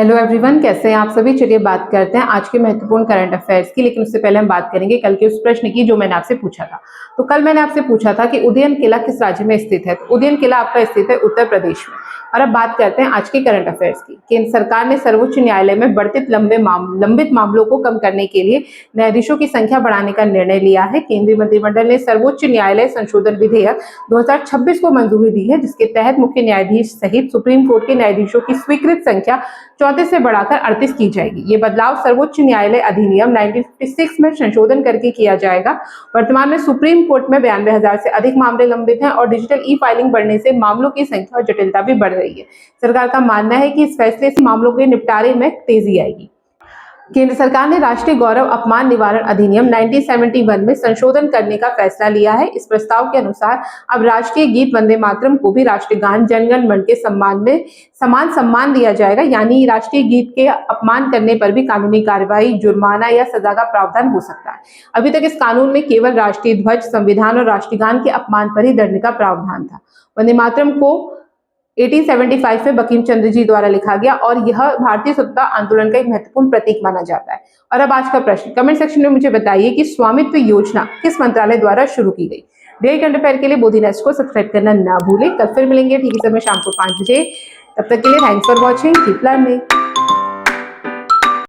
Hello everyone, कैसे हैं आप सभी। चलिए बात करते हैं आज के महत्वपूर्ण करंट अफेयर्स की। लेकिन उससे पहले हम बात करेंगे कल के उस प्रश्न की जो मैंने आपसे पूछा था। तो कल मैंने आपसे पूछा था कि उदयन किला किस राज्य में स्थित है। तो उदयन किला आपका स्थित है उत्तर प्रदेश में। और अब बात करते हैं आज के करंट अफेयर्स की। केंद्र सरकार ने सर्वोच्च न्यायालय में बढ़ते लंबित मामलों को कम करने के लिए न्यायाधीशों की संख्या बढ़ाने का निर्णय लिया है। केंद्रीय मंत्रिमंडल ने सर्वोच्च न्यायालय संशोधन विधेयक 2026 को मंजूरी दी है, जिसके तहत मुख्य न्यायाधीश सहित सुप्रीम कोर्ट के न्यायाधीशों की स्वीकृत संख्या 34 से बढ़ाकर 38 की जाएगी। ये बदलाव सर्वोच्च न्यायालय अधिनियम 1956 में संशोधन करके किया जाएगा। वर्तमान में सुप्रीम कोर्ट में 92,000 से अधिक मामले लंबित हैं और डिजिटल ई फाइलिंग बढ़ने से मामलों की संख्या और जटिलता भी बढ़ रही है। सरकार का मानना है कि इस फैसले से मामलों के निपटारे में तेजी आएगी। केंद्र सरकार ने राष्ट्रीय गौरव अपमान निवारण अधिनियम 1971 में संशोधन करने का फैसला लिया है। इस प्रस्ताव के अनुसार अब राष्ट्रीय गीत वंदे मातरम को भी राष्ट्रीय गान जन गण मन के सम्मान में समान सम्मान दिया जाएगा। यानी राष्ट्रीय गीत के अपमान करने पर भी कानूनी कार्रवाई, जुर्माना या सजा का प्रावधान हो सकता है। अभी तक इस कानून में केवल राष्ट्रीय ध्वज, संविधान और राष्ट्रीय गान के अपमान पर ही दंड का प्रावधान था। वंदे मातरम को 1875 में बंकिम चंद्र जी द्वारा लिखा गया और यह भारतीय स्वतंत्रता आंदोलन का एक महत्वपूर्ण प्रतीक माना जाता है। और अब आज का प्रश्न, कमेंट सेक्शन में मुझे बताइए कि स्वामित्व योजना किस मंत्रालय द्वारा शुरू की गई। डेली करंट अफेयर के लिए बोधी नेस्ट को सब्सक्राइब करना ना भूलें। कल फिर मिलेंगे ठीक इस समय शाम को 5 बजे। तब तक के लिए thanks for watching, keep learning.